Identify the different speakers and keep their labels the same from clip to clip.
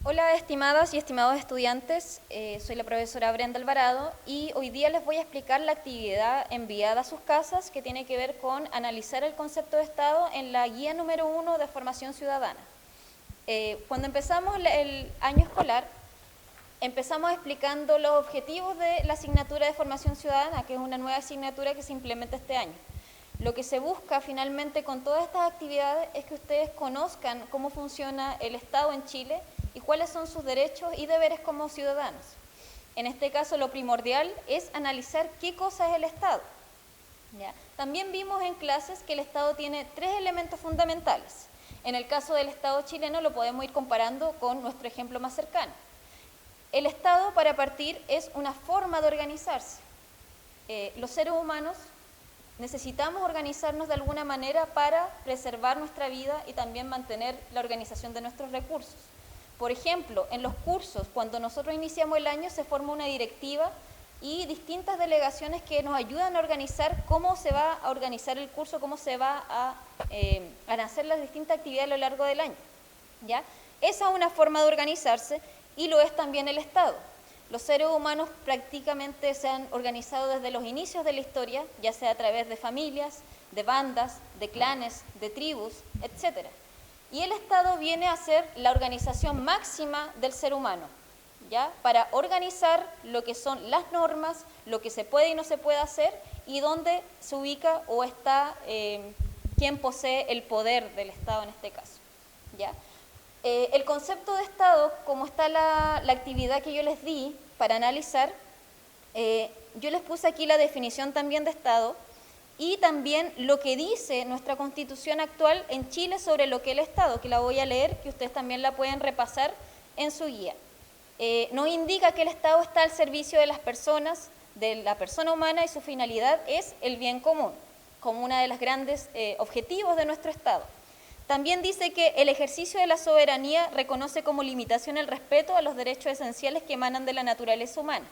Speaker 1: Hola, estimadas y estimados estudiantes, soy la profesora Brenda Alvarado y hoy día les voy a explicar la actividad enviada a sus casas que tiene que ver con analizar el concepto de Estado en la guía número 1 de formación ciudadana. Cuando empezamos el año escolar, empezamos explicando los objetivos de la asignatura de formación ciudadana, que es una nueva asignatura que se implementa este año. Lo que se busca finalmente con todas estas actividades es que ustedes conozcan cómo funciona el Estado en Chile y cuáles son sus derechos y deberes como ciudadanos. En este caso, lo primordial es analizar qué cosa es el Estado. ¿Ya? También vimos en clases que el Estado tiene 3 elementos fundamentales. En el caso del Estado chileno lo podemos ir comparando con nuestro ejemplo más cercano. El Estado, para partir, es una forma de organizarse. Los seres humanos necesitamos organizarnos de alguna manera para preservar nuestra vida y también mantener la organización de nuestros recursos. Por ejemplo, en los cursos, cuando nosotros iniciamos el año, se forma una directiva y distintas delegaciones que nos ayudan a organizar cómo se va a organizar el curso, cómo se va a hacer las distintas actividades a lo largo del año. ¿Ya? Esa es una forma de organizarse y lo es también el Estado. Los seres humanos prácticamente se han organizado desde los inicios de la historia, ya sea a través de familias, de bandas, de clanes, de tribus, etc. Y el Estado viene a ser la organización máxima del ser humano, ¿ya? Para organizar lo que son las normas, lo que se puede y no se puede hacer, y dónde se ubica o está quien posee el poder del Estado en este caso, ¿ya? El concepto de Estado, como está la actividad que yo les di para analizar, yo les puse aquí la definición también de Estado y también lo que dice nuestra Constitución actual en Chile sobre lo que es el Estado, que la voy a leer, que ustedes también la pueden repasar en su guía. Nos indica que el Estado está al servicio de las personas, de la persona humana, y su finalidad es el bien común, como uno de los grandes objetivos de nuestro Estado. También dice que el ejercicio de la soberanía reconoce como limitación el respeto a los derechos esenciales que emanan de la naturaleza humana.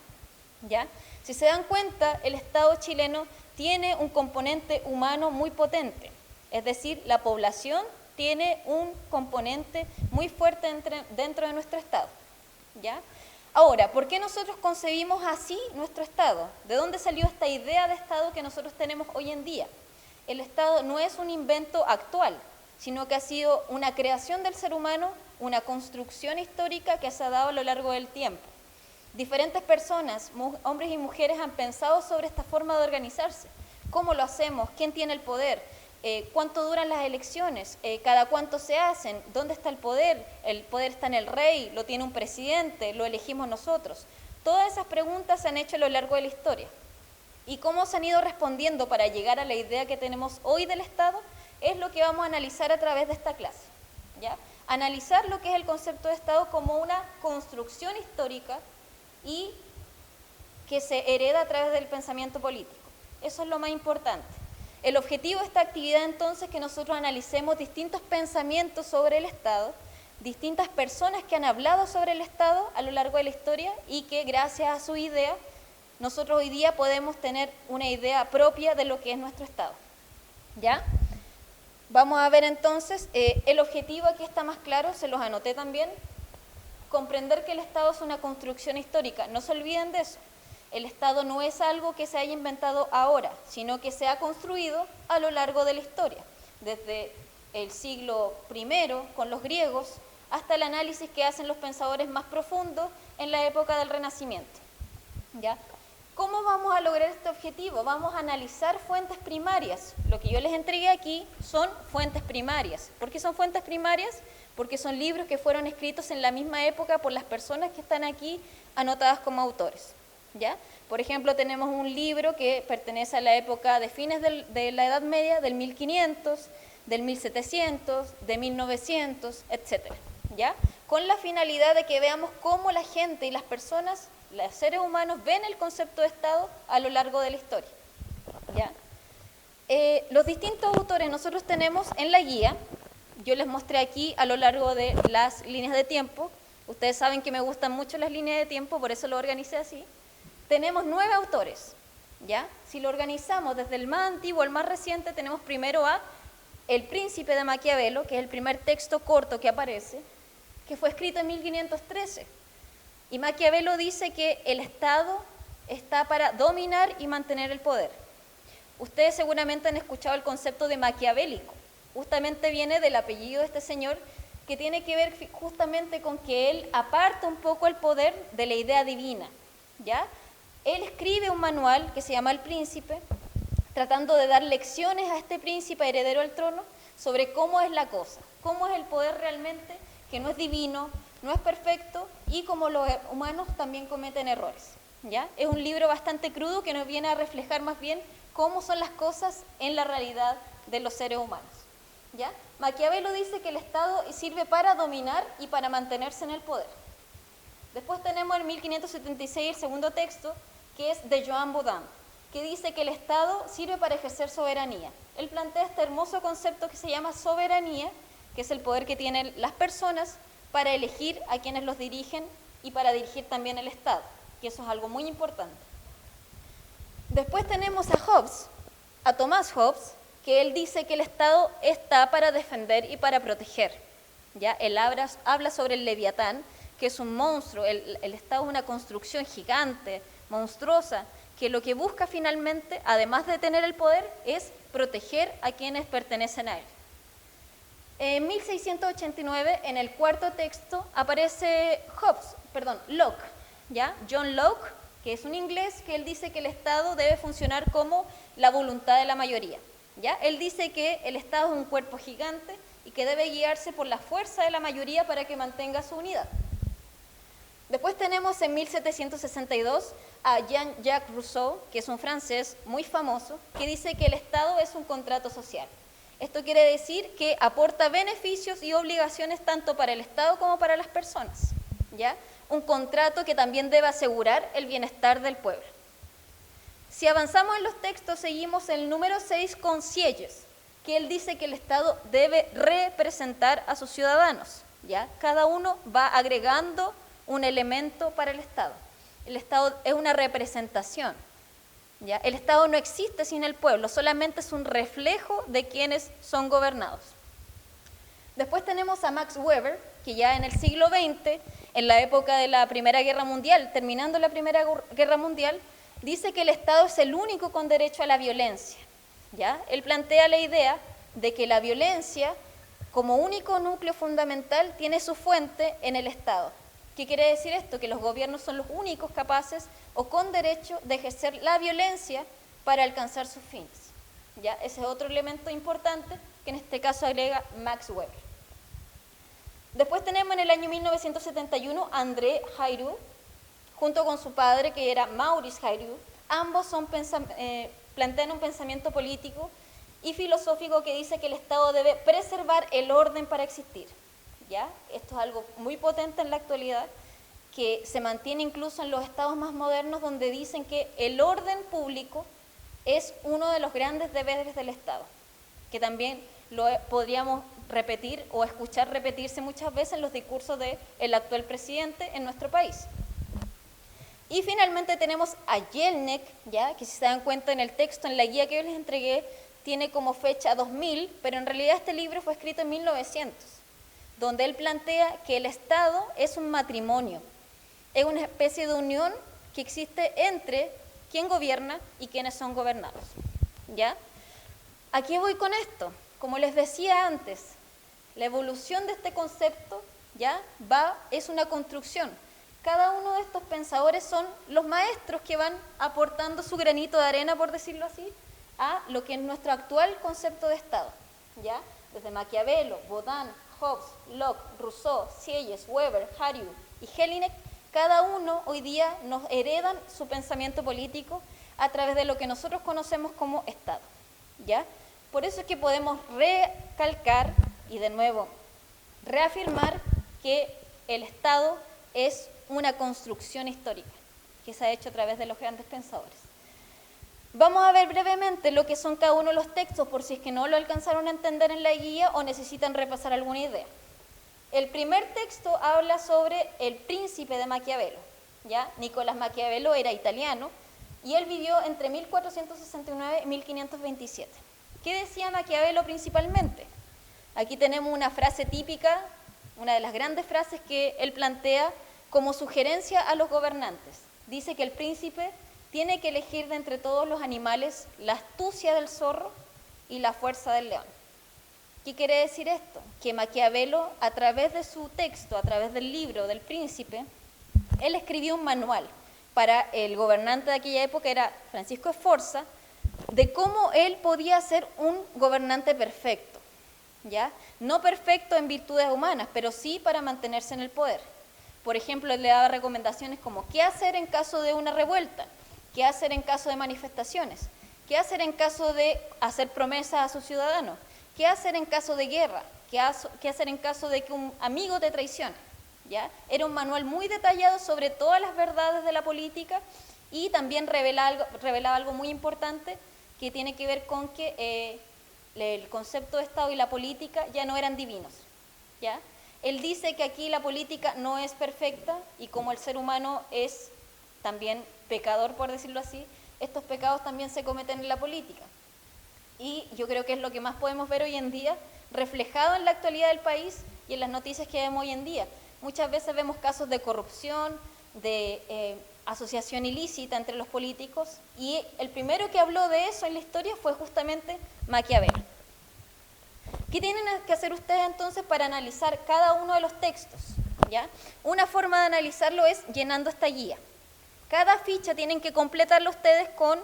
Speaker 1: ¿Ya? Si se dan cuenta, el Estado chileno tiene un componente humano muy potente, es decir, la población tiene un componente muy fuerte dentro de nuestro Estado. ¿Ya? Ahora, ¿por qué nosotros concebimos así nuestro Estado? ¿De dónde salió esta idea de Estado que nosotros tenemos hoy en día? El Estado no es un invento actual, sino que ha sido una creación del ser humano, una construcción histórica que se ha dado a lo largo del tiempo. Diferentes personas, hombres y mujeres, han pensado sobre esta forma de organizarse. ¿Cómo lo hacemos? ¿Quién tiene el poder? ¿Cuánto duran las elecciones? ¿Cada cuánto se hacen? ¿Dónde está el poder? ¿El poder está en el rey? ¿Lo tiene un presidente? ¿Lo elegimos nosotros? Todas esas preguntas se han hecho a lo largo de la historia. ¿Y cómo se han ido respondiendo para llegar a la idea que tenemos hoy del Estado? Es lo que vamos a analizar a través de esta clase, ¿ya? Analizar lo que es el concepto de Estado como una construcción histórica y que se hereda a través del pensamiento político. Eso es lo más importante. El objetivo de esta actividad entonces es que nosotros analicemos distintos pensamientos sobre el Estado, distintas personas que han hablado sobre el Estado a lo largo de la historia y que gracias a su idea, nosotros hoy día podemos tener una idea propia de lo que es nuestro Estado, ¿ya? Vamos a ver entonces, el objetivo aquí está más claro, se los anoté también, comprender que el Estado es una construcción histórica, no se olviden de eso. El Estado no es algo que se haya inventado ahora, sino que se ha construido a lo largo de la historia, desde el siglo I con los griegos hasta el análisis que hacen los pensadores más profundos en la época del Renacimiento, ¿ya? ¿Cómo vamos a lograr este objetivo? Vamos a analizar fuentes primarias. Lo que yo les entregué aquí son fuentes primarias. ¿Por qué son fuentes primarias? Porque son libros que fueron escritos en la misma época por las personas que están aquí anotadas como autores, ¿ya? Por ejemplo, tenemos un libro que pertenece a la época de fines de la Edad Media, del 1500, del 1700, de 1900, etc., ¿ya? Con la finalidad de que veamos cómo la gente y las personas, los seres humanos, ven el concepto de Estado a lo largo de la historia, ¿ya? Los distintos autores nosotros tenemos en la guía, yo les mostré aquí a lo largo de las líneas de tiempo, ustedes saben que me gustan mucho las líneas de tiempo, por eso lo organicé así. Tenemos 9 autores, ¿ya? Si lo organizamos desde el más antiguo al más reciente, tenemos primero a El Príncipe de Maquiavelo, que es el primer texto corto que aparece, que fue escrito en 1513. Y Maquiavelo dice que el Estado está para dominar y mantener el poder. Ustedes seguramente han escuchado el concepto de maquiavélico. Justamente viene del apellido de este señor, que tiene que ver justamente con que él aparta un poco el poder de la idea divina, ¿ya? Él escribe un manual que se llama El Príncipe, tratando de dar lecciones a este príncipe heredero al trono sobre cómo es la cosa, cómo es el poder realmente, que no es divino, no es perfecto, y cómo los humanos también cometen errores, ¿ya? Es un libro bastante crudo que nos viene a reflejar más bien cómo son las cosas en la realidad de los seres humanos, ¿ya? Maquiavelo dice que el Estado sirve para dominar y para mantenerse en el poder. Después tenemos en 1576 el segundo texto, que es de Joan Baudin, que dice que el Estado sirve para ejercer soberanía. Él plantea este hermoso concepto que se llama soberanía, que es el poder que tienen las personas para elegir a quienes los dirigen y para dirigir también el Estado, que eso es algo muy importante. Después tenemos a Hobbes, a Thomas Hobbes, que él dice que el Estado está para defender y para proteger, ¿ya? Él habla sobre el Leviatán, que es un monstruo, el Estado es una construcción gigante, monstruosa, que lo que busca finalmente, además de tener el poder, es proteger a quienes pertenecen a él. En 1689, en el cuarto texto, aparece Locke, ¿ya? John Locke, que es un inglés, que él dice que el Estado debe funcionar como la voluntad de la mayoría, ¿ya? Él dice que el Estado es un cuerpo gigante y que debe guiarse por la fuerza de la mayoría para que mantenga su unidad. Después tenemos en 1762 a Jean-Jacques Rousseau, que es un francés muy famoso, que dice que el Estado es un contrato social. Esto quiere decir que aporta beneficios y obligaciones tanto para el Estado como para las personas, ¿ya? Un contrato que también debe asegurar el bienestar del pueblo. Si avanzamos en los textos, seguimos el número 6 con Sieyes, que él dice que el Estado debe representar a sus ciudadanos, ¿ya? Cada uno va agregando un elemento para el Estado. El Estado es una representación, ¿ya? El Estado no existe sin el pueblo, solamente es un reflejo de quienes son gobernados. Después tenemos a Max Weber, que ya en el siglo XX, en la época de la Primera Guerra Mundial, terminando la Primera Guerra Mundial, dice que el Estado es el único con derecho a la violencia, ¿ya? Él plantea la idea de que la violencia, como único núcleo fundamental, tiene su fuente en el Estado. ¿Qué quiere decir esto? Que los gobiernos son los únicos capaces o con derecho de ejercer la violencia para alcanzar sus fines, ¿ya? Ese es otro elemento importante que en este caso agrega Max Weber. Después tenemos en el año 1971 a André Hayroux, junto con su padre, que era Maurice Hayroux. Ambos plantean un pensamiento político y filosófico que dice que el Estado debe preservar el orden para existir, ¿ya? Esto es algo muy potente en la actualidad, que se mantiene incluso en los estados más modernos, donde dicen que el orden público es uno de los grandes deberes del Estado, que también lo podríamos repetir o escuchar repetirse muchas veces en los discursos del actual presidente en nuestro país. Y finalmente tenemos a Jelinek, ¿ya? Que si se dan cuenta en el texto, en la guía que yo les entregué, tiene como fecha 2000, pero en realidad este libro fue escrito en 1900, donde él plantea que el Estado es un matrimonio, es una especie de unión que existe entre quien gobierna y quienes son gobernados, ¿ya? ¿A qué voy con esto? Como les decía antes, la evolución de este concepto, ¿ya? Es una construcción. Cada uno de estos pensadores son los maestros que van aportando su granito de arena, por decirlo así, a lo que es nuestro actual concepto de Estado, ¿ya? Desde Maquiavelo, Baudin, Hobbes, Locke, Rousseau, Sieyes, Weber, Hayroux y Jelinek, cada uno hoy día nos heredan su pensamiento político a través de lo que nosotros conocemos como Estado, ¿ya? Por eso es que podemos recalcar y de nuevo reafirmar que el Estado es una construcción histórica que se ha hecho a través de los grandes pensadores. Vamos a ver brevemente lo que son cada uno de los textos, por si es que no lo alcanzaron a entender en la guía o necesitan repasar alguna idea. El primer texto habla sobre el príncipe de Maquiavelo, ¿ya? Nicolás Maquiavelo era italiano y él vivió entre 1469 y 1527. ¿Qué decía Maquiavelo principalmente? Aquí tenemos una frase típica, una de las grandes frases que él plantea como sugerencia a los gobernantes. Dice que el príncipe tiene que elegir de entre todos los animales la astucia del zorro y la fuerza del león. ¿Qué quiere decir esto? Que Maquiavelo, a través de su texto, a través del libro del Príncipe, él escribió un manual para el gobernante de aquella época, era Francisco Sforza, de cómo él podía ser un gobernante perfecto, ¿ya? No perfecto en virtudes humanas, pero sí para mantenerse en el poder. Por ejemplo, él le daba recomendaciones como qué hacer en caso de una revuelta, qué hacer en caso de manifestaciones, qué hacer en caso de hacer promesas a sus ciudadanos, qué hacer en caso de guerra, qué hacer en caso de que un amigo te traicione, ¿ya? Era un manual muy detallado sobre todas las verdades de la política y también revelaba algo muy importante que tiene que ver con que el concepto de Estado y la política ya no eran divinos, ¿ya? Él dice que aquí la política no es perfecta y como el ser humano es también pecador, por decirlo así, estos pecados también se cometen en la política. Y yo creo que es lo que más podemos ver hoy en día, reflejado en la actualidad del país y en las noticias que vemos hoy en día. Muchas veces vemos casos de corrupción, de asociación ilícita entre los políticos, y el primero que habló de eso en la historia fue justamente Maquiavelo. ¿Qué tienen que hacer ustedes entonces para analizar cada uno de los textos? ¿Ya? Una forma de analizarlo es llenando esta guía. Cada ficha tienen que completarla ustedes con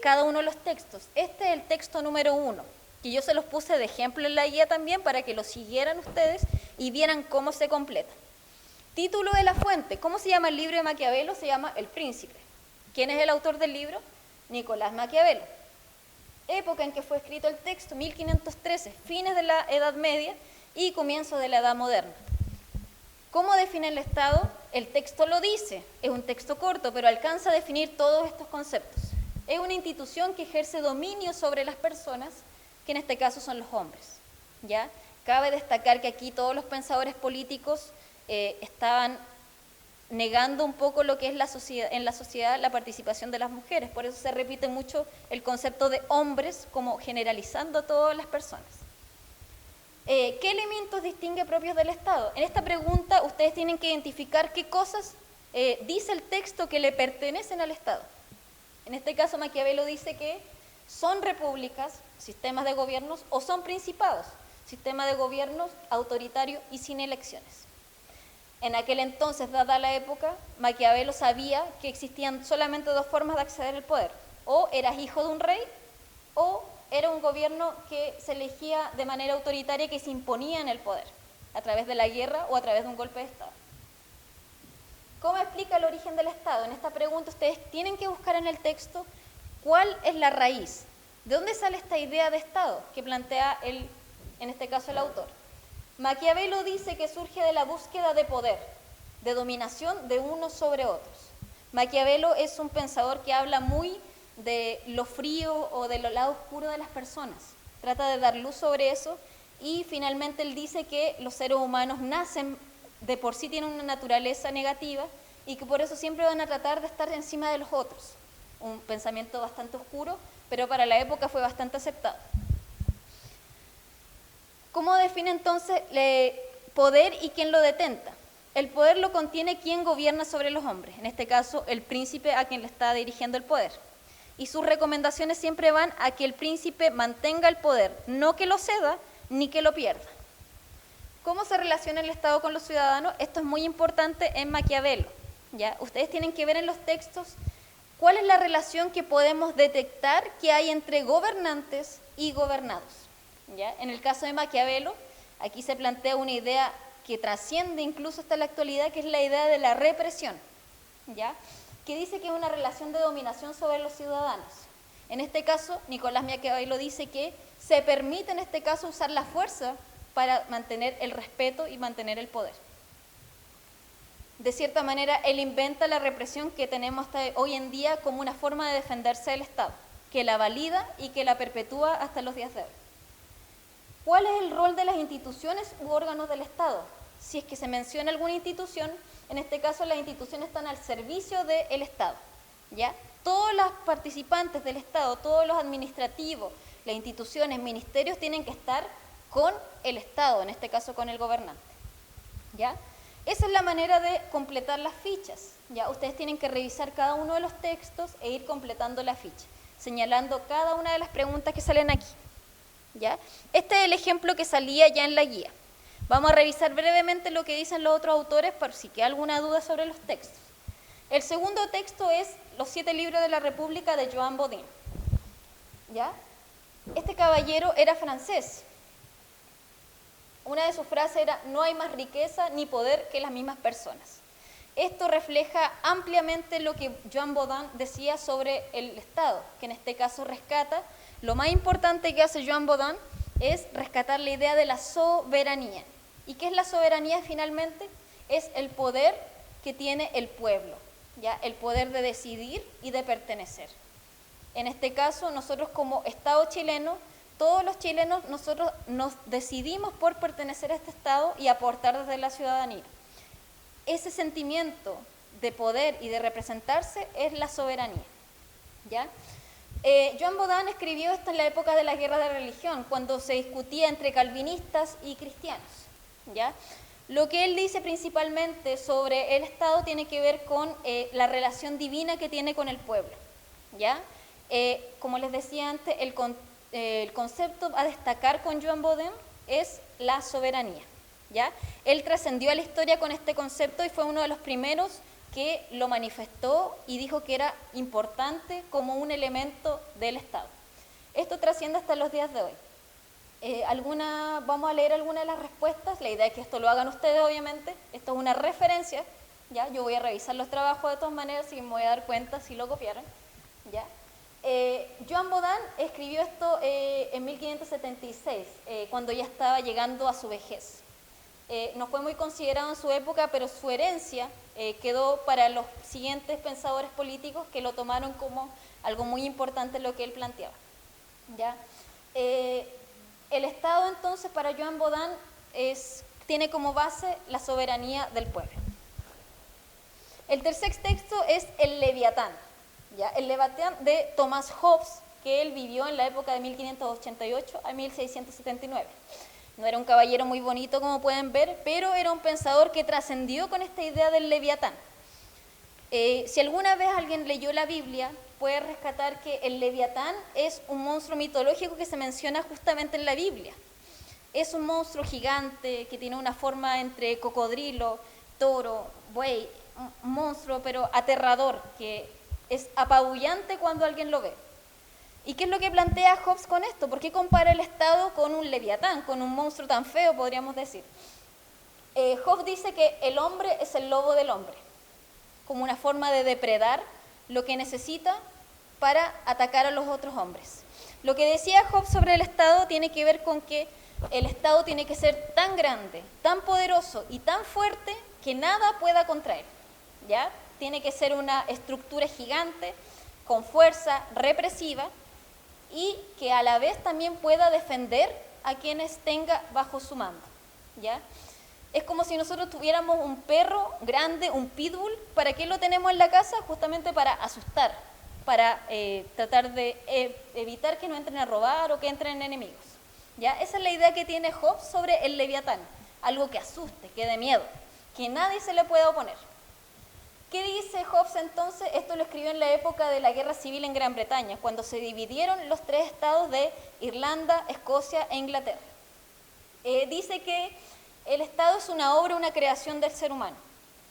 Speaker 1: cada uno de los textos. Este es el texto número 1, que yo se los puse de ejemplo en la guía también para que lo siguieran ustedes y vieran cómo se completa. Título de la fuente. ¿Cómo se llama el libro de Maquiavelo? Se llama El Príncipe. ¿Quién es el autor del libro? Nicolás Maquiavelo. Época en que fue escrito el texto, 1513, fines de la Edad Media y comienzo de la Edad Moderna. ¿Cómo define el Estado? El texto lo dice, es un texto corto, pero alcanza a definir todos estos conceptos. Es una institución que ejerce dominio sobre las personas, que en este caso son los hombres, ¿ya? Cabe destacar que aquí todos los pensadores políticos estaban negando un poco lo que es en la sociedad la participación de las mujeres, por eso se repite mucho el concepto de hombres como generalizando a todas las personas. ¿Qué elementos distingue propios del Estado? En esta pregunta ustedes tienen que identificar qué cosas dice el texto que le pertenecen al Estado. En este caso Maquiavelo dice que son repúblicas, sistemas de gobiernos, o son principados, sistema de gobiernos autoritario y sin elecciones. En aquel entonces, dada la época, Maquiavelo sabía que existían solamente dos formas de acceder al poder. O eras hijo de un rey, o era un gobierno que se elegía de manera autoritaria, que se imponía en el poder, a través de la guerra o a través de un golpe de Estado. ¿Cómo explica el origen del Estado? En esta pregunta ustedes tienen que buscar en el texto cuál es la raíz. ¿De dónde sale esta idea de Estado que plantea en este caso el autor? Maquiavelo dice que surge de la búsqueda de poder, de dominación de unos sobre otros. Maquiavelo es un pensador que habla muy de lo frío o de lo lado oscuro de las personas. Trata de dar luz sobre eso y finalmente él dice que los seres humanos nacen, de por sí tienen una naturaleza negativa y que por eso siempre van a tratar de estar encima de los otros. Un pensamiento bastante oscuro, pero para la época fue bastante aceptado. ¿Cómo define entonces el poder y quién lo detenta? El poder lo contiene quien gobierna sobre los hombres, en este caso el príncipe a quien le está dirigiendo el poder. Y sus recomendaciones siempre van a que el príncipe mantenga el poder, no que lo ceda ni que lo pierda. ¿Cómo se relaciona el Estado con los ciudadanos? Esto es muy importante en Maquiavelo, ¿ya? Ustedes tienen que ver en los textos cuál es la relación que podemos detectar que hay entre gobernantes y gobernados. ¿Ya? En el caso de Maquiavelo, aquí se plantea una idea que trasciende incluso hasta la actualidad, que es la idea de la represión, ¿ya? Que dice que es una relación de dominación sobre los ciudadanos. En este caso, Nicolás Maquiavelo dice que se permite en este caso usar la fuerza para mantener el respeto y mantener el poder. De cierta manera, él inventa la represión que tenemos hasta hoy en día como una forma de defenderse del Estado, que la valida y que la perpetúa hasta los días de hoy. ¿Cuál es el rol de las instituciones u órganos del Estado? Si es que se menciona alguna institución, en este caso las instituciones están al servicio del Estado, ¿ya? Todos los participantes del Estado, todos los administrativos, las instituciones, ministerios tienen que estar con el Estado, en este caso con el gobernante. ¿ya? Esa es la manera de completar las fichas, ¿ya? Ustedes tienen que revisar cada uno de los textos e ir completando la ficha, señalando cada una de las preguntas que salen aquí, ¿ya? Este es el ejemplo que salía ya en la guía. Vamos a revisar brevemente lo que dicen los otros autores por si queda alguna duda sobre los textos. El segundo texto es Los 7 libros de la República de Joan Bodin, ¿ya? Este caballero era francés. Una de sus frases era: no hay más riqueza ni poder que las mismas personas. Esto refleja ampliamente lo que Joan Bodin decía sobre el Estado, que en este caso rescata. Lo más importante que hace Joan Bodin es rescatar la idea de la soberanía. ¿Y qué es la soberanía finalmente? Es el poder que tiene el pueblo, ¿ya? El poder de decidir y de pertenecer. En este caso, nosotros como Estado chileno, todos los chilenos, nosotros nos decidimos por pertenecer a este Estado y aportar desde la ciudadanía. Ese sentimiento de poder y de representarse es la soberanía, ¿ya? Joan Bodin escribió esto en la época de la guerra de religión, cuando se discutía entre calvinistas y cristianos, ¿ya? Lo que él dice principalmente sobre el Estado tiene que ver con la relación divina que tiene con el pueblo, ¿ya? Como les decía antes, el concepto a destacar con Joan Bodin es la soberanía, ¿ya? Él trascendió a la historia con este concepto y fue uno de los primeros que lo manifestó y dijo que era importante como un elemento del Estado. Esto trasciende hasta los días de hoy. Vamos a leer algunas de las respuestas. La idea es que esto lo hagan ustedes, obviamente. Esto es una referencia, ¿ya? Yo voy a revisar los trabajos de todas maneras y me voy a dar cuenta si lo copiaron, ¿ya? Joan Bodin escribió esto en 1576, cuando ya estaba llegando a su vejez. No fue muy considerado en su época, pero su herencia quedó para los siguientes pensadores políticos que lo tomaron como algo muy importante en lo que él planteaba, ¿ya? El Estado, entonces, para Joan Bodin tiene como base la soberanía del pueblo. El tercer texto es el Leviatán, ¿ya? El Leviatán de Thomas Hobbes, que él vivió en la época de 1588 a 1679. No era un caballero muy bonito, como pueden ver, pero era un pensador que trascendió con esta idea del Leviatán. Si alguna vez alguien leyó la Biblia, puede rescatar que el Leviatán es un monstruo mitológico que se menciona justamente en la Biblia. Es un monstruo gigante que tiene una forma entre cocodrilo, toro, buey, un monstruo pero aterrador, que es apabullante cuando alguien lo ve. ¿Y qué es lo que plantea Hobbes con esto? ¿Por qué compara el Estado con un leviatán, con un monstruo tan feo, podríamos decir? Hobbes dice que el hombre es el lobo del hombre, como una forma de depredar lo que necesita para atacar a los otros hombres. Lo que decía Hobbes sobre el Estado tiene que ver con que el Estado tiene que ser tan grande, tan poderoso y tan fuerte que nada pueda contra él, ¿ya? Tiene que ser una estructura gigante, con fuerza represiva, y que a la vez también pueda defender a quienes tenga bajo su mando, ¿ya? Es como si nosotros tuviéramos un perro grande, un pitbull. ¿Para qué lo tenemos en la casa? Justamente para asustar, para tratar de evitar que nos entren a robar o que entren enemigos, ¿ya? Esa es la idea que tiene Hobbes sobre el Leviatán, algo que asuste, que dé miedo, que nadie se le pueda oponer. ¿Qué dice Hobbes entonces? Esto lo escribió en la época de la Guerra Civil en Gran Bretaña, cuando se dividieron los 3 estados de Irlanda, Escocia e Inglaterra. Dice que el Estado es una obra, una creación del ser humano,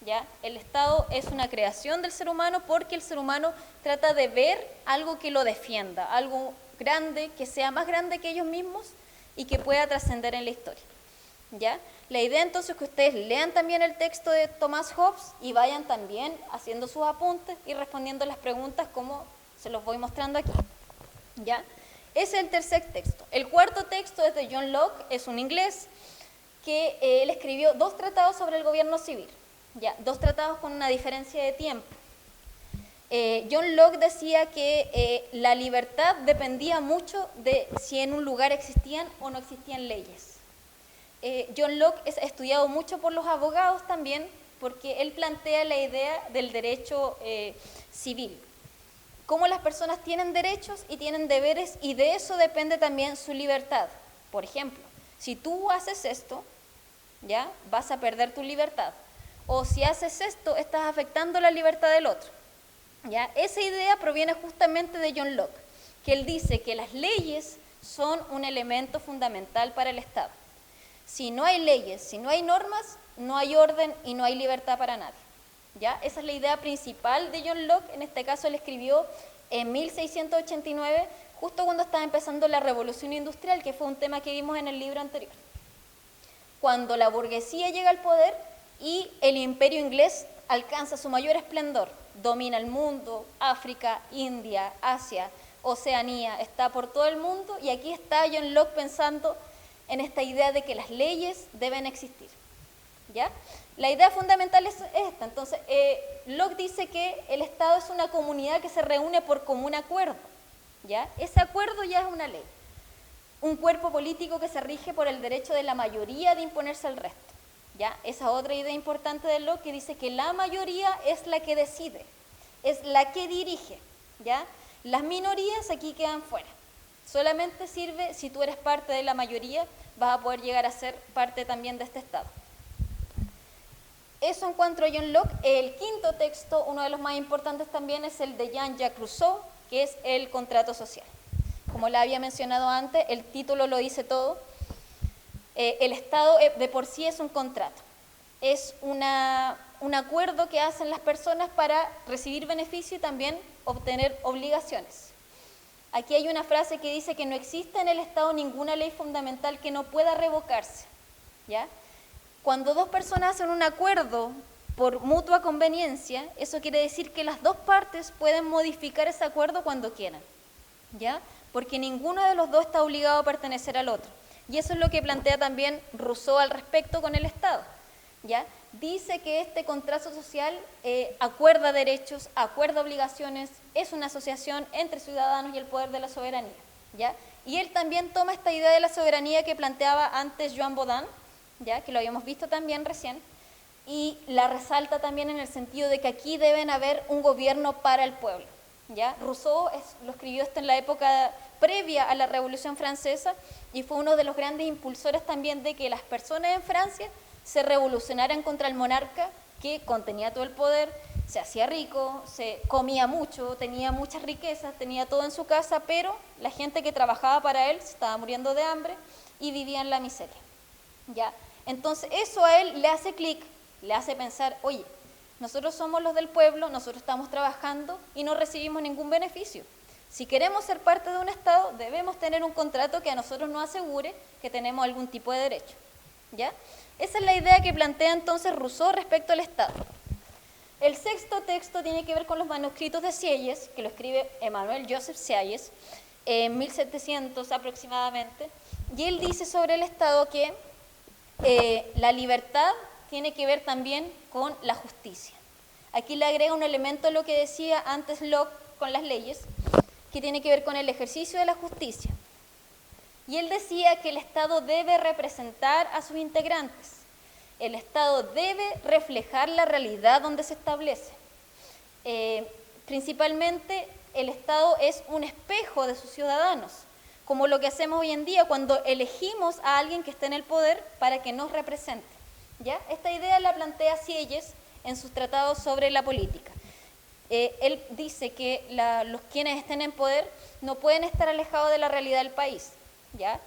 Speaker 1: ¿ya? El Estado es una creación del ser humano porque el ser humano trata de ver algo que lo defienda, algo grande, que sea más grande que ellos mismos y que pueda trascender en la historia, ¿ya? La idea entonces es que ustedes lean también el texto de Thomas Hobbes y vayan también haciendo sus apuntes y respondiendo las preguntas como se los voy mostrando aquí, ¿ya? Ese es el tercer texto. El cuarto texto es de John Locke, es un inglés que él escribió 2 tratados sobre el gobierno civil, ¿ya? 2 tratados con una diferencia de tiempo. John Locke decía que la libertad dependía mucho de si en un lugar existían o no existían leyes. John Locke es estudiado mucho por los abogados también, porque él plantea la idea del derecho civil, cómo las personas tienen derechos y tienen deberes, y de eso depende también su libertad. Por ejemplo, si tú haces esto, ¿ya? Vas a perder tu libertad. O si haces esto, estás afectando la libertad del otro, ¿ya? Esa idea proviene justamente de John Locke, que él dice que las leyes son un elemento fundamental para el Estado. Si no hay leyes, si no hay normas, no hay orden y no hay libertad para nadie, ¿ya? Esa es la idea principal de John Locke. En este caso él escribió en 1689, justo cuando estaba empezando la Revolución Industrial, que fue un tema que vimos en el libro anterior. Cuando la burguesía llega al poder y el imperio inglés alcanza su mayor esplendor, domina el mundo, África, India, Asia, Oceanía, está por todo el mundo, y aquí está John Locke pensando en esta idea de que las leyes deben existir, ¿ya? La idea fundamental es esta. Entonces, Locke dice que el Estado es una comunidad que se reúne por común acuerdo, ¿ya? Ese acuerdo ya es una ley, un cuerpo político que se rige por el derecho de la mayoría de imponerse al resto, ¿ya? Esa otra idea importante de Locke, que dice que la mayoría es la que decide, es la que dirige, ¿ya? Las minorías aquí quedan fuera. Solamente sirve si tú eres parte de la mayoría, vas a poder llegar a ser parte también de este Estado. Eso en cuanto a John Locke. El quinto texto, uno de los más importantes también, es el de Jean-Jacques Rousseau, que es el contrato social. Como la había mencionado antes, el título lo dice todo. El Estado de por sí es un contrato, es un acuerdo que hacen las personas para recibir beneficio y también obtener obligaciones. Aquí hay una frase que dice que no existe en el Estado ninguna ley fundamental que no pueda revocarse, ¿ya? Cuando dos personas hacen un acuerdo por mutua conveniencia, eso quiere decir que las dos partes pueden modificar ese acuerdo cuando quieran, ¿ya? Porque ninguno de los dos está obligado a pertenecer al otro. Y eso es lo que plantea también Rousseau al respecto con el Estado, ¿ya? Dice que este contrato social acuerda derechos, acuerda obligaciones, es una asociación entre ciudadanos y el poder de la soberanía, ¿ya? Y él también toma esta idea de la soberanía que planteaba antes Joan Baudin, ¿ya? Que lo habíamos visto también recién, y la resalta también en el sentido de que aquí deben haber un gobierno para el pueblo, ¿ya? Rousseau lo escribió esto en la época previa a la Revolución Francesa y fue uno de los grandes impulsores también de que las personas en Francia se revolucionaran contra el monarca, que contenía todo el poder, se hacía rico, se comía mucho, tenía muchas riquezas, tenía todo en su casa, pero la gente que trabajaba para él se estaba muriendo de hambre y vivía en la miseria, ¿ya? Entonces eso a él le hace clic, le hace pensar, oye, nosotros somos los del pueblo, nosotros estamos trabajando y no recibimos ningún beneficio. Si queremos ser parte de un Estado, debemos tener un contrato que a nosotros nos asegure que tenemos algún tipo de derecho, ¿ya? Esa es la idea que plantea entonces Rousseau respecto al Estado. El sexto texto tiene que ver con los manuscritos de Sieyès, que lo escribe Emmanuel Joseph Sieyès en 1700 aproximadamente, y él dice sobre el Estado que la libertad tiene que ver también con la justicia. Aquí le agrega un elemento a lo que decía antes Locke con las leyes, que tiene que ver con el ejercicio de la justicia. Y él decía que el Estado debe representar a sus integrantes. El Estado debe reflejar la realidad donde se establece. Principalmente, el Estado es un espejo de sus ciudadanos, como lo que hacemos hoy en día cuando elegimos a alguien que esté en el poder para que nos represente, ¿ya? Esta idea la plantea Sieyès en sus tratados sobre la política. Él dice que los quienes estén en poder no pueden estar alejados de la realidad del país, ¿ya?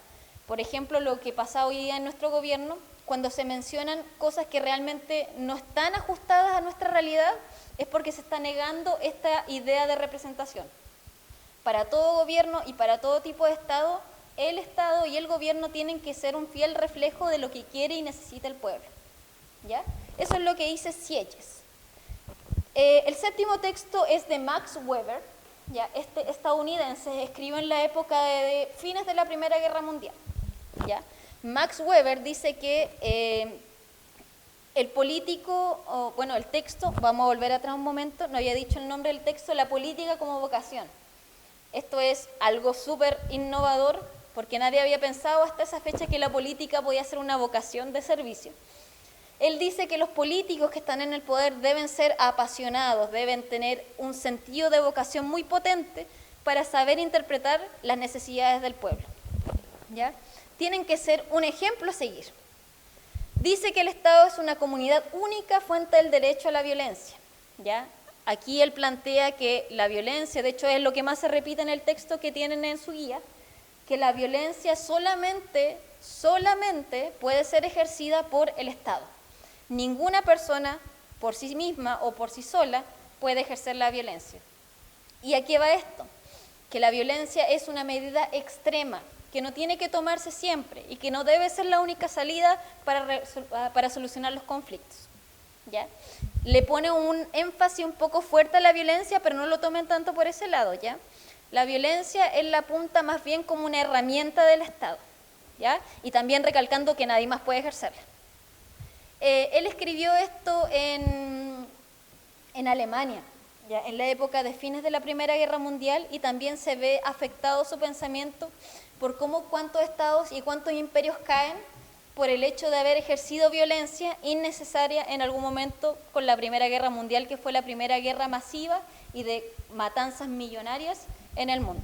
Speaker 1: Por ejemplo, lo que pasa hoy día en nuestro gobierno, cuando se mencionan cosas que realmente no están ajustadas a nuestra realidad, es porque se está negando esta idea de representación. Para todo gobierno y para todo tipo de Estado, el Estado y el gobierno tienen que ser un fiel reflejo de lo que quiere y necesita el pueblo, ¿ya? Eso es lo que dice Sieyès. El séptimo texto es de Max Weber, ¿ya? Este estadounidense, escribió en la época de fines de la Primera Guerra Mundial, ¿ya? Max Weber dice que el político, bueno, el texto, vamos a volver atrás un momento, no había dicho el nombre del texto, la política como vocación. Esto es algo súper innovador, porque nadie había pensado hasta esa fecha que la política podía ser una vocación de servicio. Él dice que los políticos que están en el poder deben ser apasionados, deben tener un sentido de vocación muy potente para saber interpretar las necesidades del pueblo, ¿ya? Tienen que ser un ejemplo a seguir. Dice que el Estado es una comunidad única fuente del derecho a la violencia, ¿ya? Aquí él plantea que la violencia, de hecho es lo que más se repite en el texto que tienen en su guía, que la violencia solamente puede ser ejercida por el Estado. Ninguna persona por sí misma o por sí sola puede ejercer la violencia. ¿Y a qué va esto? Que la violencia es una medida extrema, que no tiene que tomarse siempre y que no debe ser la única salida para solucionar los conflictos, ¿ya? Le pone un énfasis un poco fuerte a la violencia, pero no lo tomen tanto por ese lado, ¿ya? La violencia él la apunta más bien como una herramienta del Estado, ¿ya? Y también recalcando que nadie más puede ejercerla. Él escribió esto en Alemania, ¿ya? En la época de fines de la Primera Guerra Mundial, y también se ve afectado su pensamiento por cómo cuántos estados y cuántos imperios caen por el hecho de haber ejercido violencia innecesaria en algún momento con la Primera Guerra Mundial, que fue la primera guerra masiva y de matanzas millonarias en el mundo.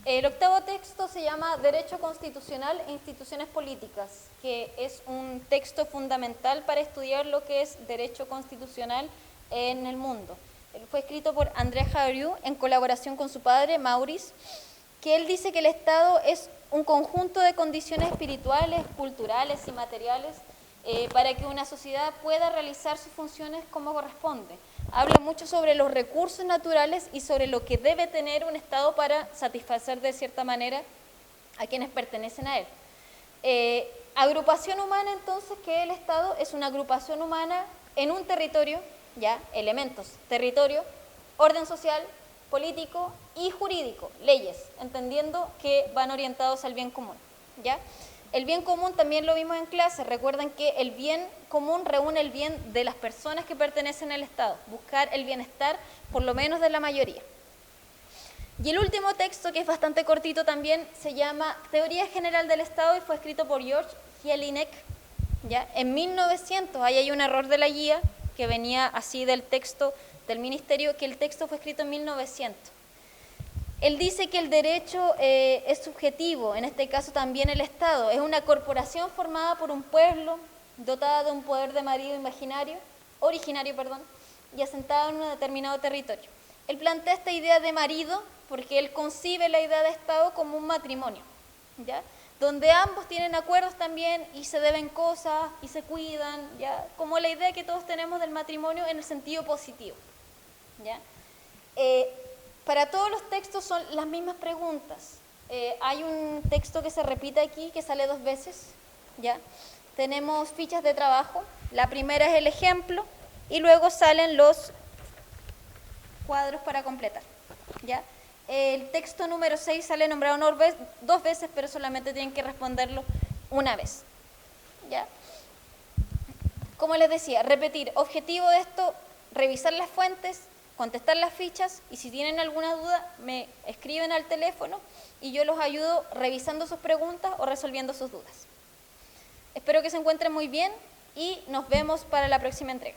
Speaker 1: El octavo texto se llama Derecho Constitucional e Instituciones Políticas, que es un texto fundamental para estudiar lo que es derecho constitucional en el mundo. Fue escrito por André Jarieu en colaboración con su padre, Maurice, que él dice que el Estado es un conjunto de condiciones espirituales, culturales y materiales para que una sociedad pueda realizar sus funciones como corresponde. Habla mucho sobre los recursos naturales y sobre lo que debe tener un Estado para satisfacer de cierta manera a quienes pertenecen a él. Agrupación humana, entonces, que el Estado es una agrupación humana en un territorio, ya, elementos, territorio, orden social, político y jurídico, leyes, entendiendo que van orientados al bien común, ¿ya? El bien común también lo vimos en clase. Recuerden que el bien común reúne el bien de las personas que pertenecen al Estado, buscar el bienestar por lo menos de la mayoría. Y el último texto, que es bastante cortito también, se llama Teoría General del Estado y fue escrito por George Jelinek, ¿ya? En 1900. Ahí hay un error de la guía que venía así del texto del ministerio, que el texto fue escrito en 1900. Él dice que el derecho es subjetivo, en este caso también el Estado. Es una corporación formada por un pueblo, dotada de un poder de marido originario, y asentada en un determinado territorio. Él plantea esta idea de marido porque él concibe la idea de Estado como un matrimonio, ¿ya? Donde ambos tienen acuerdos también y se deben cosas y se cuidan, ¿ya? Como la idea que todos tenemos del matrimonio en el sentido positivo, ¿ya? Para todos los textos son las mismas preguntas. Hay un texto que se repite aquí, que sale 2 veces, ¿ya? Tenemos fichas de trabajo. La primera es el ejemplo y luego salen los cuadros para completar, ¿ya? El texto número 6 sale nombrado 2 veces, pero solamente tienen que responderlo una vez, ¿ya? Como les decía, repetir, objetivo de esto, revisar las fuentes, contestar las fichas, y si tienen alguna duda me escriben al teléfono y yo los ayudo revisando sus preguntas o resolviendo sus dudas. Espero que se encuentren muy bien y nos vemos para la próxima entrega.